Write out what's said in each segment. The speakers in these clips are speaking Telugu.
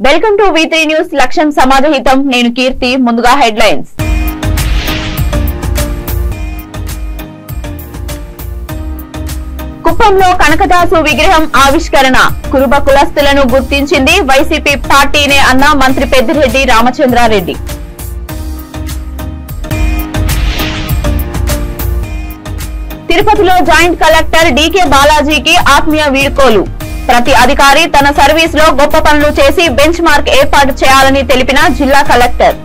వెల్కమ్ టు V3 న్యూస్ లక్ష్యం సమాజహితం నేను కీర్తి ముందుగా హెడ్లైన్స్ కుప్పంలో కనకదాసు విగ్రహం ఆవిష్కరణ కురుబ కులస్తులను గుర్తించింది వైసీపీ పార్టీనే అన్న మంత్రి పెద్దిరెడ్డి రామచంద్రారెడ్డి తిరుపతిలో జాయింట్ కలెక్టర్ డీకే బాలాజీకి ఆత్మీయ వీడ్కోలు ప్రతి అధికారి తన సర్వీస్ లో గొప్ప పనులు చేసి బెంచ్ మార్క్ ఏర్పాటు చేయాలని తెలిపిన జిల్లా కలెక్టర్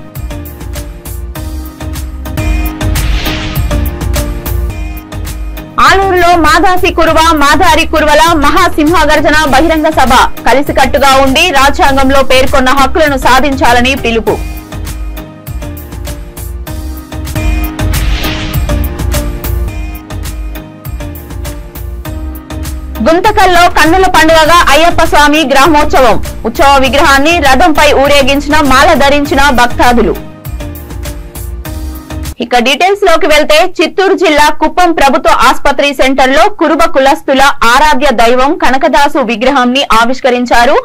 ఆలూరులో మాదాసి కురువ మాదారి కురువల మహాసింహగర్జన బహిరంగ సభ కలిసికట్టుగా ఉండి రాజ్యాంగంలో పేర్కొన్న హక్కులను సాధించాలని పిలుపు గుంతకల్లో కన్నుల పండుగగా అయ్యప్ప స్వామి గ్రామోత్సవం ఉత్సవ విగ్రహాన్ని రథంపై ఊరేగించిన మాల ధరించిన భక్తాదులు ఇక డీటెయిల్స్ లోకి వెళ్తే చిత్తూరు జిల్లా కుప్పం ప్రభుత్వ ఆసుపత్రి సెంటర్ లో కురుబ కులస్తుల ఆరాధ్య దైవం కనకదాసు విగ్రహాన్ని ఆవిష్కరించారు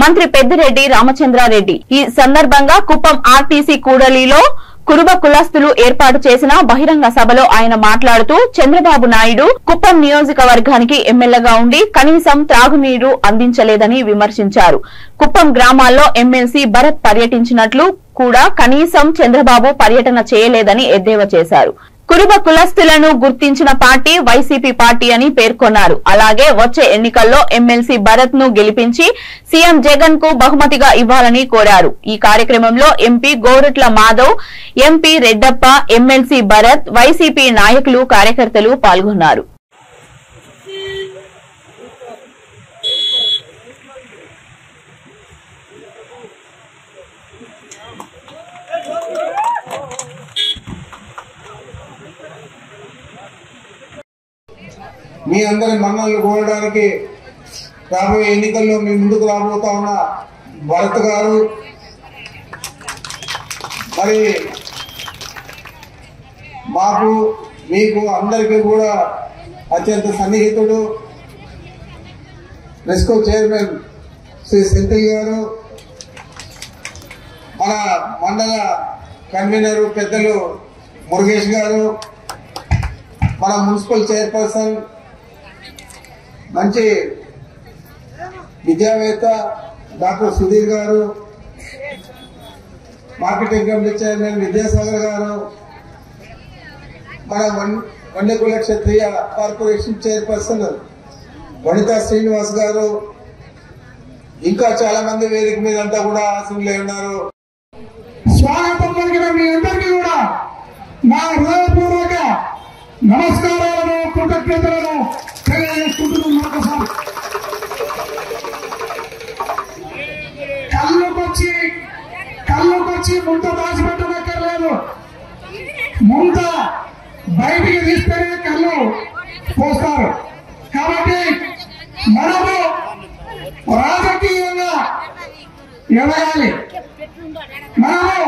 మంత్రి పెద్దిరెడ్డి రామచంద్రారెడ్డి ఈ సందర్భంగా కుప్పం ఆర్టీసీ కూడలిలో కురుబ కులస్తులు ఏర్పాటు చేసిన బహిరంగ సభలో ఆయన మాట్లాడుతూ చంద్రబాబు నాయుడు కుప్పం నియోజకవర్గానికి ఎమ్మెల్యేగా ఉండి కనీసం త్రాగునీరు అందించలేదని విమర్శించారు కుప్పం గ్రామాల్లో ఎమ్మెల్సీ భరత్ పర్యటించినట్లు కూడా కనీసం చంద్రబాబు పర్యటన చేయలేదని ఎద్దేవా చేశారు కురుబ కులస్తులను గుర్తించిన పార్టీ వైసీపీ పార్టీ అని పేర్కొన్నారు అలాగే వచ్చే ఎన్నికల్లో ఎమ్మెల్సీ భరత్ ను గెలిపించి సీఎం జగన్ కు బహుమతిగా ఇవ్వాలని కోరారు ఈ కార్యక్రమంలో MP Goratla Madhav MP Reddappa MLC Bharat YCP నాయకులు కార్యకర్తలు పాల్గొన్నారు మీ అందరి మన్నలు కోరడానికి రాబోయే ఎన్నికల్లో మీ ముందుకు రాబోతా ఉన్న భరత్ గారు మరి మాకు మీకు అందరికీ కూడా అత్యంత సన్నిహితుడు రెస్కో చైర్మన్ శ్రీ సెంథిల్ గారు మన మండల కన్వీనర్ పెద్దలు మురుగేష్ గారు మన మున్సిపల్ చైర్పర్సన్ మంచి విద్యావేత్త డాక్టర్ సుధీర్ గారు మార్కెటింగ్ కమిటీ చైర్మన్ విద్యాసాగర్ గారు మన వన్యకుల క్షత్రియ కార్పొరేషన్ చైర్పర్సన్ వనితా శ్రీనివాస్ గారు ఇంకా చాలా మంది వేదిక మీద అంతా కూడా ఆశీనులే ఉన్నారు. స్వాగతం పలికిన మీ అందరికీ కూడా నా హృదయపూర్వక నమస్కారాలను కృతజ్ఞతలను తెలియజేసుకుంటున్నాను. మరొకసారి కళ్ళకొచ్చి ముంత దాచిపెట్టనక్కర్లేదు. ముంత బయటికి తీస్తేనే కళ్ళు పోస్తారు. కాబట్టి మనము రాజకీయంగా ఎదగాలి. మనము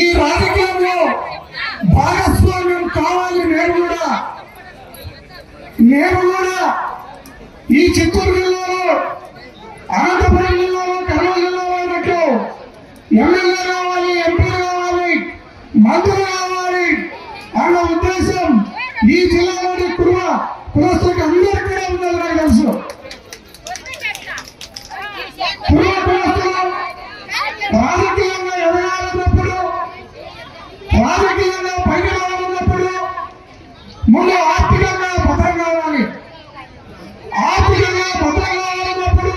ఈ రాజకీయంలో భాగస్వామ్యం కావాలి. నేను కూడా ఈ చిత్తూరు జిల్లాలో అనంతపురం జిల్లాలో కర్నూలు జిల్లాలో ఉన్నట్టు ఎమ్మెల్యే కావాలి, ఎంపీ కావాలి, మంత్రులు కావాలి అన్న ఉద్దేశం ఈ జిల్లాలోని కులస్తులకు అందరికీ కూడా ఉందని నాకు తెలుసు. కులస్తులు రాజకీయంగా ఎదగాలన్నప్పుడు, రాజకీయంగా పైకి రావాలన్నప్పుడు ముందు ఆర్థికంగా భద్రం కావాలి. ఆర్థికంగా భద్రం కావాలన్నప్పుడు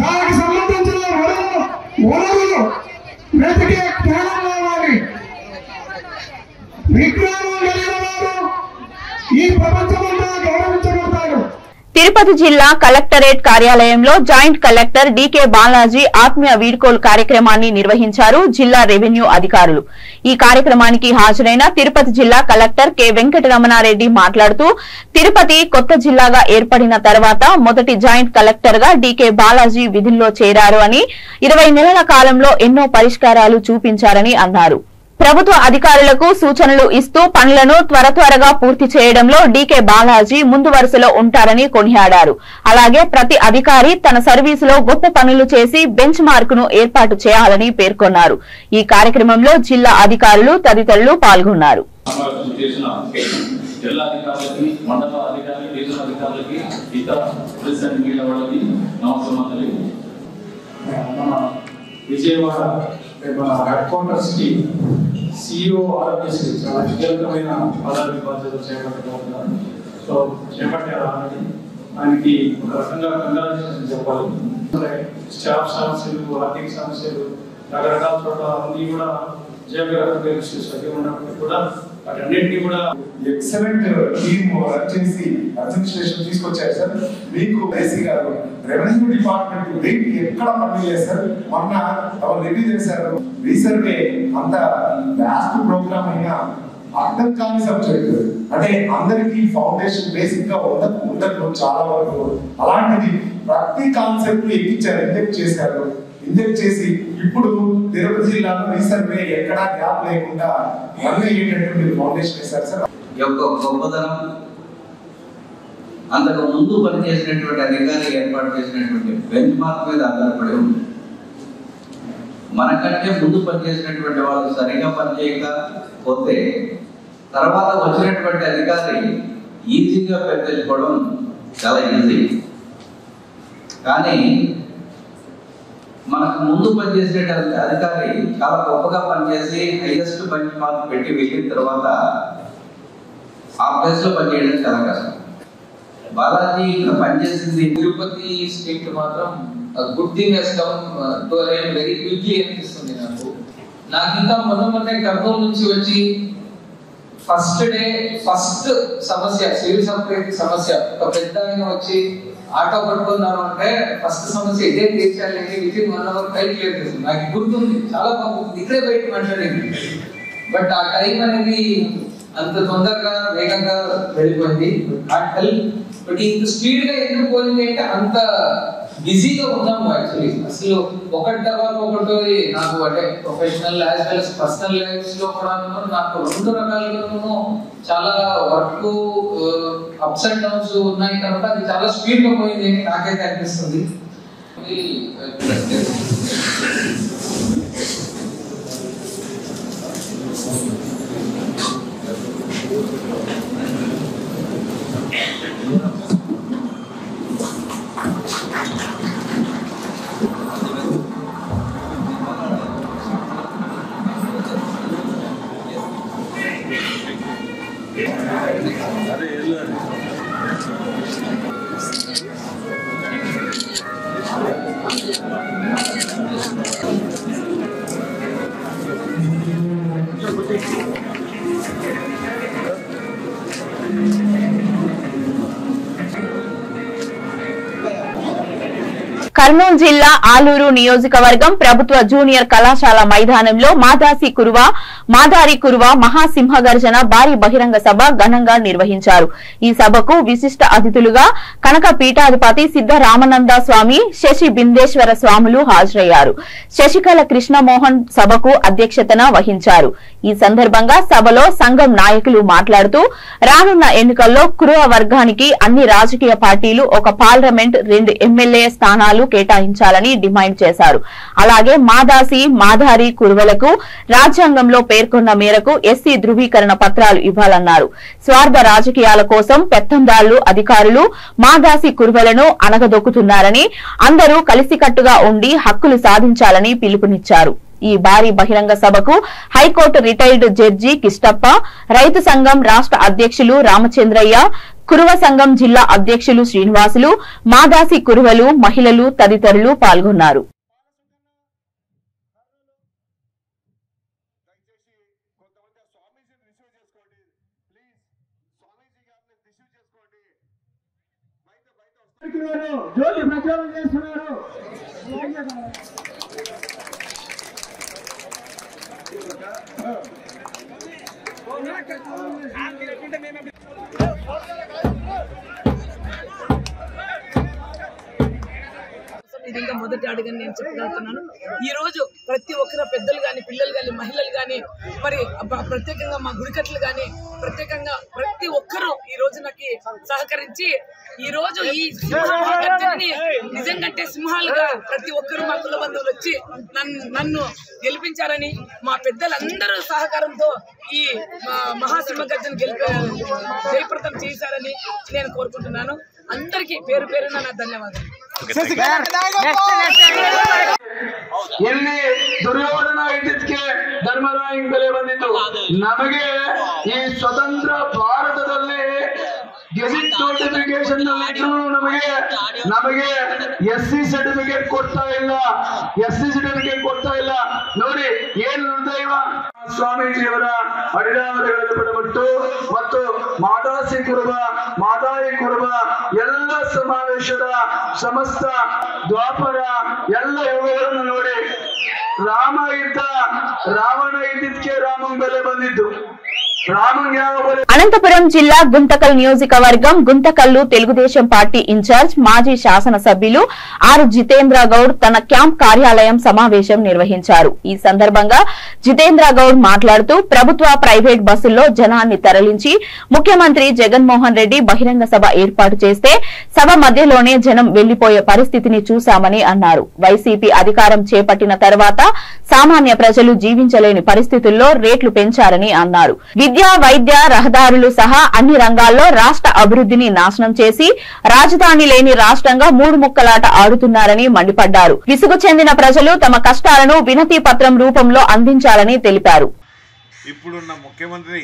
దానికి సంబంధించిన వనరులు వెతికే జ్ఞానం కావాలి. విజ్ఞానం కలిగిన వారు ఈ ప్రపంచమంతా గౌరవించబడతారు. తిరుపతి జిల్లా కలెక్టరేట్ కార్యాలయంలో జాయింట్ కలెక్టర్ డీకే బాలాజీ ఆత్మీయ వీడ్కోలు కార్యక్రమాన్ని నిర్వహించారు జిల్లా రెవెన్యూ అధికారులు. ఈ కార్యక్రమానికి హాజరైన తిరుపతి జిల్లా కలెక్టర్ కె వెంకటరమణారెడ్డి మాట్లాడుతూ తిరుపతి కొత్త జిల్లాగా ఏర్పడిన తర్వాత మొదటి జాయింట్ కలెక్టర్ గా డీకే బాలాజీ విధుల్లో చేరారు అని 20 నెలల కాలంలో ఎన్నో పరిష్కారాలు చూపించారని అన్నారు. ప్రభుత్వ అధికారులకు సూచనలు ఇస్తూ పనులను త్వరగా పూర్తి చేయడంలో డీకే బాలాజీ ముందు వరుసలో ఉంటారని కొనియాడారు. అలాగే ప్రతి అధికారి తన సర్వీసులో గొప్ప పనులు చేసి బెంచ్ మార్క్ ను ఏర్పాటు చేయాలని పేర్కొన్నారు. ఈ కార్యక్రమంలో జిల్లా అధికారులు తదితరులు పాల్గొన్నారు. విజయవాడ హెడ్ క్వార్టర్స్ కి CEO ఆర్ఎస్సి చాలా కీలకమైన పదవి బాధ్యతలు చేపట్టారు. సో చేపట్టారు ఆయనకి ఒక రకంగా కంగ్రాచులేషన్ చెప్పాలి. స్టాఫ్ సమస్యలు, ఆర్థిక సమస్యలు, రకరకాల చోట్ల అన్ని కూడా జియోగ్రఫికల్ ఇష్యూస్ అవి ఉన్నప్పటికీ కూడా వాటన్నింటినీ కూడా ఎక్సలెంట్ టీమ్ రన్ చేసి అడ్మినిస్ట్రేషన్ తీసుకొచ్చారు సార్. మీకు ఐసీ గారు రెవెన్యూ డిపార్ట్మెంట్ వెయిట్ ఎక్కడ పని చేశారు, మొన్న ఎవరు రివ్యూ చేశారు. రీసర్వే అంత వ్యాస్ట్ ప్రోగ్రామ్ అయినా అర్థం కాని సబ్జెక్ట్, అంటే అందరికీ ఫౌండేషన్ బేసిక్ గా ఉండదు చాలా వరకు. అలాంటిది ప్రతి కాన్సెప్ట్ ఎక్కించారు, ఇంజెక్ట్ చేసి ఇప్పుడు తిరుపతి జిల్లాలో రీసర్వే ఎక్కడా గ్యాప్ లేకుండా రన్ అయ్యేటటువంటి ఫౌండేషన్ వేశారు సార్. యొక్క గొప్పతనం అంతకు ముందు పనిచేసినటువంటి అధికారి ఏర్పాటు చేసినటువంటి బెంచ్ మార్క్ మీద ఆధారపడి ఉంది. మనకంటే ముందు పనిచేసినటువంటి వాళ్ళు సరిగా పనిచేయకపోతే తర్వాత వచ్చినటువంటి అధికారి ఈజీగా పెంచుకోవడం చాలా ఈజీ. కానీ మనకు ముందు పనిచేసే అధికారి చాలా గొప్పగా పనిచేసి హైయెస్ట్ బెంచ్ మార్క్ పెట్టి వెళ్ళిన తర్వాత ఆ ప్లేస్ లో పనిచేయడం చాలా కష్టం. బాలాజీ ఇక్కడ పనిచేసింది తిరుపతి స్టేట్ మాత్రం good thing he's come to very quickly అనిపిస్తుంది నాకు ఇంకా మొన్నే కర్నూలు నుంచి వచ్చి ఫస్ట్ డే ఫస్ట్ సమస్య సివిల్ సప్లై సమస్య ఒక పెద్ద ఆయన వచ్చి ఆటో పట్టుకున్నాను అంటే ఫస్ట్ సమస్య ఇదే తీర్చాలి with in 1 hour time clear చేస్తుంది. నాకు గుర్తుంది, చాలా బాగుంది, ఇక్కడే బయట మాట్లాడేది. బట్ ఆ టైం అనేది అంత తొందరగా వేగంగా వెళ్ళిపోయింది. బట్ ఇంత స్పీడ్ గా ఎందుకు పోయింది అంటే అంత బిజీగా ఉన్నాము. యాక్చువల్లీ అసలు ఒకటి తర్వాత ఒకటి నాకు అంటే professional as well as personal life లో కూడా నాకు 2 రకాలుగాను చాలా వర్క్ అప్స్ అండ్ డౌన్స్ ఉన్నాయి కనుక అది చాలా స్పీడ్ గా పోయింది అని నాకైతే అనిపిస్తుంది. కర్నూలు జిల్లా ఆలూరు నియోజకవర్గం ప్రభుత్వ జూనియర్ కళాశాల మైదానంలో మాదారి కురువ మహాసింహగర్జన భారీ బహిరంగ సభ ఘనంగా నిర్వహించారు. ఈ సభకు విశిష్ట అతిథులుగా కనక పీఠాధిపతి సిద్ధ రామానంద స్వామి, శశి బిందేశ్వర స్వాములు హాజరయ్యారు. శశికళ కృష్ణమోహన్ సభకు అధ్యక్షతన వహించారు. ఈ సందర్భంగా సభలో సంఘం నాయకులు మాట్లాడుతూ రానున్న ఎన్నికల్లో కురువ వర్గానికి అన్ని రాజకీయ పార్టీలు ఒక పార్లమెంట్ 2 ఎమ్మెల్యే స్థానాలు కేటాయించాలని డిమాండ్ చేశారు. అలాగే మాదారి కురువలకు రాజ్యాంగంలో పేర్కొన్న మేరకు ఎస్సీ ధృవీకరణ పత్రాలు ఇవ్వాలన్నారు. స్వార్థ రాజకీయాల కోసం పెత్తందారులు అధికారులు మాదాసి కురువలను అణగదొక్కుతున్నారని, అందరూ కలిసికట్టుగా ఉండి హక్కులు సాధించాలని పిలుపునిచ్చారు. ఈ భారీ బహిరంగ సభకు హైకోర్టు రిటైర్డ్ జడ్జి కిష్టప్ప, రైతు సంఘం రాష్ట్ర అధ్యక్షులు రామచంద్రయ్య, కురువ సంఘం జిల్లా అధ్యక్షులు శ్రీనివాసులు, మాదాసి కురువలు, మహిళలు తదితరులు పాల్గొన్నారు. విధంగా మొదటి అడుగని నేను చెప్పగలుగుతున్నాను. ఈ రోజు ప్రతి ఒక్కరు పెద్దలు కానీ, పిల్లలు కానీ, మహిళలు కానీ, మరి ప్రత్యేకంగా మా గుడికట్లు కానీ, ప్రత్యేకంగా ప్రతి ఒక్కరూ ఈ రోజు నాకు సహకరించి ఈ రోజు ఈ సింహాన్ని నిజంగా సింహాలుగా ప్రతి ఒక్కరు మా కుల బంధువులు వచ్చి నన్ను గెలిపించారని, మా పెద్దలందరూ సహకారంతో ఈ మహాసింహ గర్జన జయప్రదం చేశారని నేను కోరుకుంటున్నాను. అందరికీ పేరు పేరున నా ధన్యవాదాలు. ಎಲ್ಲಿ ದುರ್ಯೋಧನ ಇದ್ದಕ್ಕೆ ಧರ್ಮರಾಯ ಬೆಲೆ ಬಂದಿತ್ತು. ನಮಗೆ ಈ ಸ್ವತಂತ್ರ ಭಾರತದಲ್ಲಿ ಗೆಜೆಟ್ ನೋಟಿಫಿಕೇಶನ್ ನಮಗೆ SC ಸರ್ಟಿಫಿಕೇಟ್ ಕೊಡ್ತಾ ಇಲ್ಲ. ನೋಡಿ ಏನು ದುರ್ದೈವ. ಸ್ವಾಮೀಜಿಯವರ ಹರಿನಾಮಗಳಲ್ಲಿ ಪಡೆಬಿಟ್ಟು ಮತ್ತು ಮಾತಾಸಿ ಕುರುಬ ಮಾತಾಯಿ ಕುರುಬ ಎಲ್ಲ ಸಮಾವೇಶದ ಸಮಸ್ತ ದ್ವಾಪರ ಎಲ್ಲ ಯುಗಗಳನ್ನು ನೋಡಿ ರಾವಣ ಇದ್ದಕ್ಕೆ ರಾಮನ ಬೆಲೆ ಬಂದಿದ್ದು. అనంతపురం జిల్లా గుంతకల్ నియోజకవర్గం గుంతకల్లు తెలుగుదేశం పార్టీ ఇన్ఛార్జ్ మాజీ శాసనసభ్యులు ఆర్ జితేంద్ర గౌడ్ తన క్యాంప్ కార్యాలయం సమావేశం నిర్వహించారు. ఈ సందర్భంగా జితేంద్ర గౌడ్ మాట్లాడుతూ ప్రభుత్వ ప్రైవేట్ బస్సుల్లో జనాన్ని తరలించి ముఖ్యమంత్రి జగన్మోహన్ రెడ్డి బహిరంగ సభ ఏర్పాటు చేస్తే సభ మధ్యలోనే జనం వెళ్లిపోయే పరిస్థితిని చూశామని అన్నారు. వైసీపీ అధికారం చేపట్టిన తర్వాత సామాన్య ప్రజలు జీవించలేని పరిస్థితుల్లో రేట్లు పెంచారని అన్నారు. విద్య, వైద్య, రహదారులు సహా అన్ని రంగాల్లో రాష్ట్ర అభివృద్ధిని నాశనం చేసి రాజధాని లేని రాష్ట్రంగా మూడు ముక్కలాట ఆడుతున్నారని మండిపడ్డారు. విసుగు చెందిన ప్రజలు తమ కష్టాలను వినతి పత్రం రూపంలో అందించాలని తెలిపారు. ఇప్పుడున్న ముఖ్యమంత్రి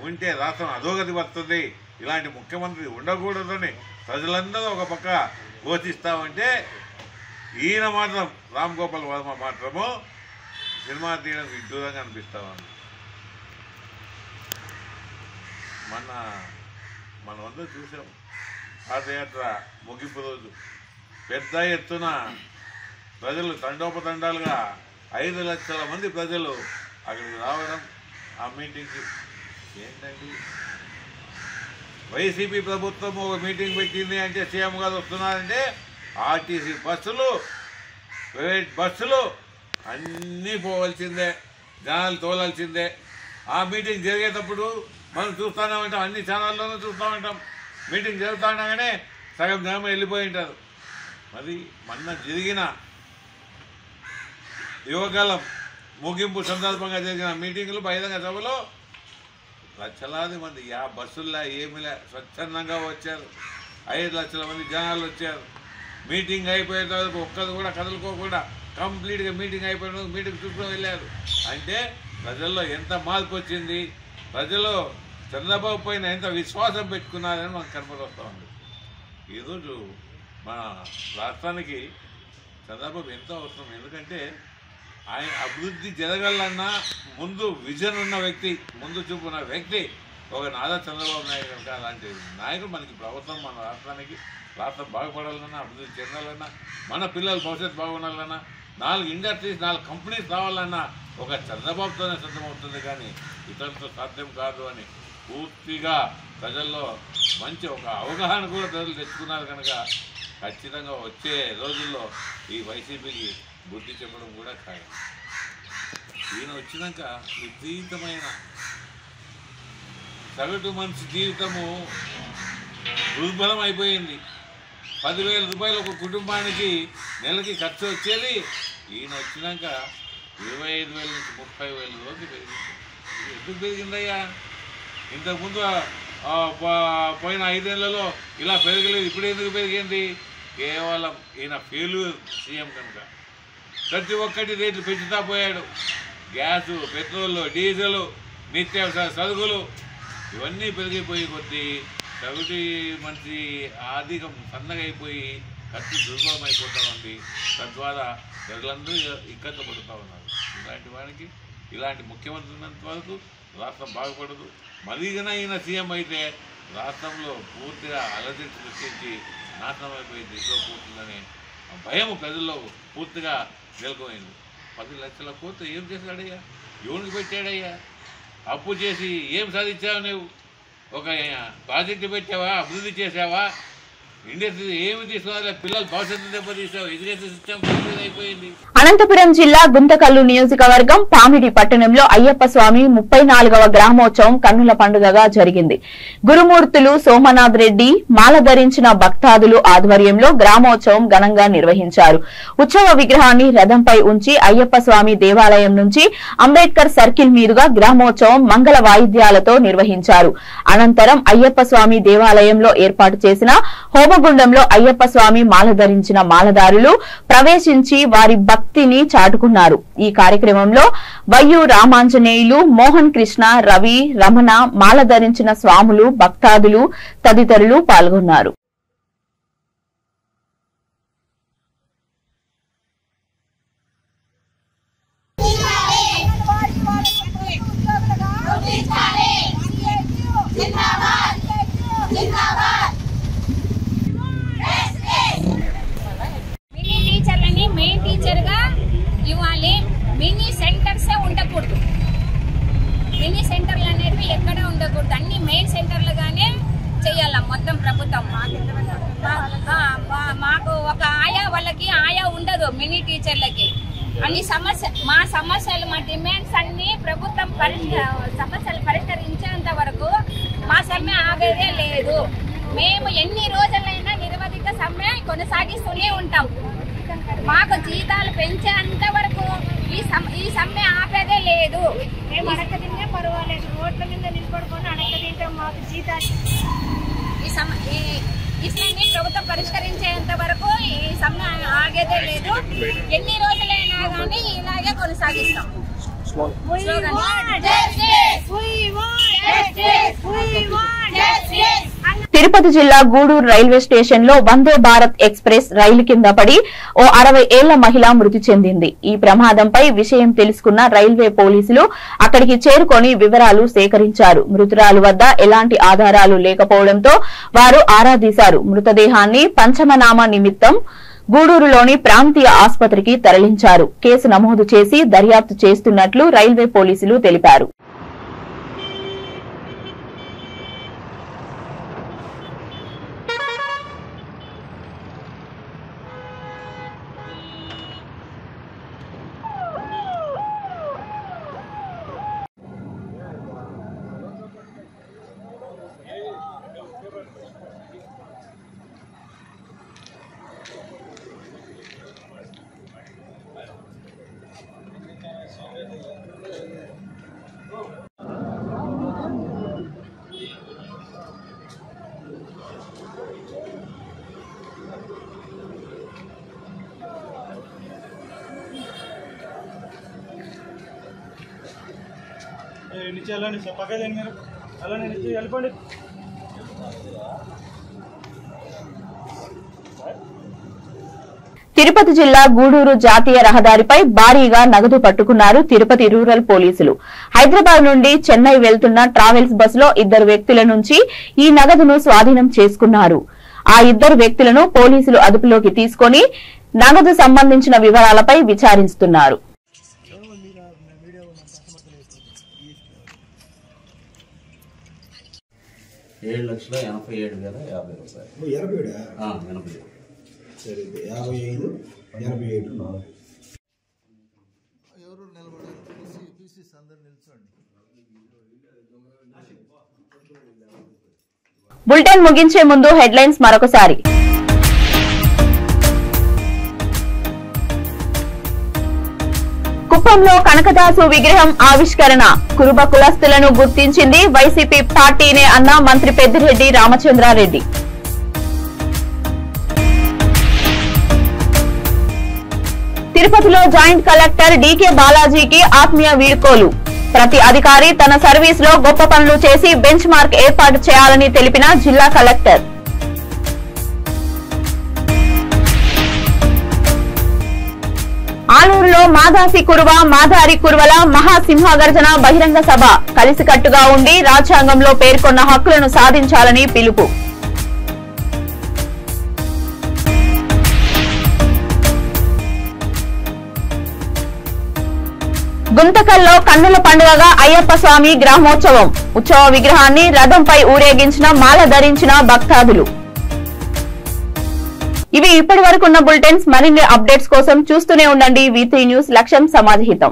ఉంటే రాష్ట్రం అధోగతి వస్తుంది, ఇలాంటి ముఖ్యమంత్రి ఉండకూడదని ప్రజలందరూ ఒక పక్క ఘోషిస్తామంటే ఈయన మాత్రం రామ్ గోపాల్ వర్మ మాత్రము సినిమా తీయడం విడ్డూరంగా అనిపిస్తామని మనమందరూ చూసాం. పాదయాత్ర ముగింపు రోజు పెద్ద ఎత్తున ప్రజలు తండోపతండాలుగా 5 లక్షల మంది ప్రజలు అక్కడికి రావడం, ఆ మీటింగ్కి ఏంటండి వైసీపీ ప్రభుత్వం ఒక మీటింగ్ పెట్టింది అంటే సీఎం గారు వస్తున్నారంటే ఆర్టీసీ బస్సులు, ప్రైవేట్ బస్సులు అన్నీ పోవాల్సిందే, జనాలు తోలాల్సిందే. ఆ మీటింగ్ జరిగేటప్పుడు మనం చూస్తూనే ఉంటాం, అన్ని ఛానల్లోనూ చూస్తూ ఉంటాం. మీటింగ్ జరుగుతూ ఉండగానే సగం జనం వెళ్ళిపోయి ఉంటారు. మరి మొన్న జరిగిన యువకాలం ముగింపు సందర్భంగా జరిగిన మీటింగులు, బహిరంగ సభలో లక్షలాది మంది ఆ బస్సుల్లో ఏమిలే స్వచ్ఛందంగా వచ్చారు. 5 లక్షల మంది జనాలు వచ్చారు. మీటింగ్ అయిపోయేంత వరకు ఒక్కరు కూడా కదులుకోకుండా కంప్లీట్గా మీటింగ్ అయిపోయిన మీటింగ్ చూసుకొని వెళ్ళారు. అంటే ప్రజల్లో ఎంత మార్పు వచ్చింది, ప్రజలు చంద్రబాబు పైన ఎంత విశ్వాసం పెట్టుకున్నారని మనకు కనపడొస్తూ ఉంది. ఈరోజు మన రాష్ట్రానికి చంద్రబాబు ఎంతో అవసరం. ఎందుకంటే ఆయన అభివృద్ధి జరగాలన్నా ముందు విజన్ ఉన్న వ్యక్తి, ముందు చూపు ఉన్న వ్యక్తి ఒక నారా చంద్రబాబు నాయుడు కనుక. అలాంటి నాయకుడు మనకి ప్రభుత్వం, మన రాష్ట్రానికి రాష్ట్రం బాగుపడాలన్నా, అభివృద్ధి చెందాలన్నా, మన పిల్లల భవిష్యత్తు బాగుండాలన్నా, 4 ఇండస్ట్రీస్ 4 కంపెనీస్ రావాలన్నా ఒక చంద్రబాబుతోనే సాధ్యమవుతుంది, కానీ ఇతరులతో సాధ్యం కాదు అని పూర్తిగా ప్రజల్లో మంచి ఒక అవగాహన కూడా ప్రజలు తెచ్చుకున్నారు. కనుక ఖచ్చితంగా వచ్చే రోజుల్లో ఈ వైసీపీకి బుద్ధి చెప్పడం కూడా ఖాయం. ఈయన వచ్చినాక విపరీతమైన సగటు మనిషి జీవితము దుర్బలం అయిపోయింది. 10,000 రూపాయలు ఒక కుటుంబానికి నెలకి ఖర్చు వచ్చేది. ఈయన వచ్చినాక 25,000 నుంచి 30,000 రోజు పెరిగింది. ఎందుకు పెరిగిందయ్యా? ఇంతకుముందు పోయిన 5 ఏళ్లలో ఇలా పెరగలేదు. ఇప్పుడు ఎందుకు పెరిగింది? కేవలం ఈయన ఫెయిల్యూర్ సీఎం కనుక. ప్రతి ఒక్కటి రేట్లు పెంచుతా పోయాడు. గ్యాసు, పెట్రోలు, డీజిల్, నిత్యావసర సరుకులు ఇవన్నీ పెరిగిపోయి కొద్దీ సగటు మనిషి ఆర్థికం సన్నగా అయిపోయి ఖర్చు దుర్బలం అయిపోతూ ఉంది. తద్వారా ప్రజలందరూ ఇక్కట్లు పడుతూ ఉన్నారు. ఇలాంటి వారికి, ఇలాంటి ముఖ్యమంత్రి ఉన్నంత వరకు రాష్ట్రం బాగుపడదు. మరీగన ఈయన సీఎం అయితే రాష్ట్రంలో పూర్తిగా అలజడి సృష్టించి నాశనం అయిపోయే దిశలో పోతుందనే భయం ప్రజల్లో పూర్తిగా నెలకొంది. 10 లక్షల కోట్లు ఏం చేశాడయ్యా? ఎవరికి పెట్టాడయ్యా? అప్పు చేసి ఏం సాధించావు నువ్వు? ఒక ప్రాజెక్టు పెట్టావా? అభివృద్ధి చేసావా? ఇండస్ట్రీ ఏమి తీసుకోవాలి, పిల్లలు భవిష్యత్తు దెబ్బతీసావు, ఎడ్యుకేషన్ సిస్టమ్ అయిపోయింది. అనంతపురం జిల్లా గుంతకల్లు నియోజకవర్గం పామిడి పట్టణంలో అయ్యప్ప స్వామి 34వ గ్రామోత్సవం కన్నుల పండుగగా జరిగింది. గురుమూర్తులు సోమనాథ్ రెడ్డి మాల ధరించిన భక్తాదులు ఆధ్వర్యంలో గ్రామోత్సవం ఘనంగా నిర్వహించారు. ఉత్సవ విగ్రహాన్ని రథంపై ఉంచి అయ్యప్ప స్వామి దేవాలయం నుంచి అంబేద్కర్ సర్కిల్ మీదుగా గ్రామోత్సవం మంగళ వాయిద్యాలతో నిర్వహించారు. అనంతరం అయ్యప్ప స్వామి దేవాలయంలో ఏర్పాటు చేసిన హోమగుండంలో అయ్యప్ప స్వామి మాల ధరించిన మాలదారులు ప్రవేశించి వారి భక్తిని చాటుకున్నారు. ఈ కార్యక్రమంలో వయ్యు రామాంజనేయులు, మోహన్ కృష్ణ, రవి, రమణ, మాల ధరించిన స్వాములు, భక్తాదులు తదితరులు పాల్గొన్నారు. మెయిన్ టీచర్ గా ఇవ్వాలి. మినీ సెంటర్స్ ఉండకూడదు. మినీ సెంటర్లు అనేవి ఎక్కడ ఉండకూడదు. అన్ని మెయిన్ సెంటర్లుగానే చేయాల మొత్తం ప్రభుత్వం. మాకు ఒక ఆయా వాళ్ళకి ఆయా ఉండదు. మినీ టీచర్లకి అన్ని మా సమస్యలు మా డిమాండ్స్ అన్ని ప్రభుత్వం సమస్యలు పరిష్కరించేంత వరకు మా సమ్మె ఆగేదే లేదు. మేము ఎన్ని రోజులైనా నిరవధిక సమ్మె కొనసాగిస్తూనే ఉంటాం. మాకు జీతాలు పెంచేంత వరకు ఈ సమ్మె ఆపేదే లేదు. మేము అడగ తింటే పర్వాలేదు, రోడ్ల మీద నిలబడుకొని అడగ తింటే మాకు జీతాలు ఈ సమ్మె ప్రభుత్వం పరిష్కరించేంత వరకు ఈ సమ్మె ఆగేదే లేదు. ఎన్ని రోజులైనా కానీ ఇలాగే కొనసాగిస్తాం. తిరుపతి జిల్లా గూడూరు రైల్వే స్టేషన్ లో వందే భారత్ ఎక్స్ప్రెస్ రైలు కింద పడి ఓ 60 ఏళ్ల మహిళ మృతి చెందింది. ఈ ప్రమాదంపై విషయం తెలుసుకున్న రైల్వే పోలీసులు అక్కడికి చేరుకొని వివరాలు సేకరించారు. మృతురాలు వద్ద ఎలాంటి ఆధారాలు లేకపోవడంతో వారు ఆరా తీశారు. మృతదేహాన్ని పంచమనామా నిమిత్తం గూడూరులోని ప్రాంతీయ ఆసుపత్రికి తరలించారు. కేసు నమోదు చేసి దర్యాప్తు చేస్తున్నట్లు రైల్వే పోలీసులు తెలిపారు. नीचे अल्लाह ने पका देंगे मेरे अल्लाह ने नीचे వెళ్ళిపోండి. తిరుపతి జిల్లా గూడూరు జాతీయ రహదారిపై భారీగా నగదు పట్టుకున్నారు తిరుపతి రూరల్ పోలీసులు. హైదరాబాద్ నుండి చెన్నై వెళ్తున్న ట్రావెల్స్ బస్సులో 2 వ్యక్తుల నుంచి ఈ నగదును స్వాధీనం చేసుకున్నారు. ఆ 2 వ్యక్తులను పోలీసులు అదుపులోకి తీసుకుని నగదు సంబంధించిన వివరాలపై విచారిస్తున్నారు. 7,87,50 సరే 55 87 ఎవరు నిలబడారు? పీసీస్ అందరూ నిల్చోండి. బులెటిన్ ముగించే ముందు హెడ్లైన్స్ మరొకసారి. కుప్పంలో కనకదాసు విగ్రహం ఆవిష్కరణ. కురుబ కులస్తులను గుర్తించింది వైసీపీ పార్టీనే అన్న మంత్రి పెద్దిరెడ్డి రామచంద్రారెడ్డి. తిరుపతిలో జాయింట్ కలెక్టర్ డీకే బాలాజీకి ఆత్మీయ వీడ్కోలు. ప్రతి అధికారి తన సర్వీస్ లో గొప్ప పనులు చేసి బెంచ్ మార్క్ ఏర్పాటు చేయాలని తెలిపిన జిల్లా కలెక్టర్. ఆలూరులో మాదాసి కురువ మాదారి కురువల మహాసింహగర్జన బహిరంగ సభ. కలిసికట్టుగా ఉండి రాజ్యాంగంలో పేర్కొన్న హక్కులను సాధించాలని పిలుపు. గుంతకల్లో కన్నుల పండుగగా అయ్యప్ప స్వామి గ్రామోత్సవం. ఉత్సవ విగ్రహాన్ని రథంపై ఊరేగించిన మాల ధరించిన భక్తాదులు. ఇవి ఇప్పటి వరకు ఉన్న బులెటిన్స్. మరిన్ని అప్డేట్స్ కోసం చూస్తూనే ఉండండి V3 న్యూస్. లక్ష్యం సమాజహితం.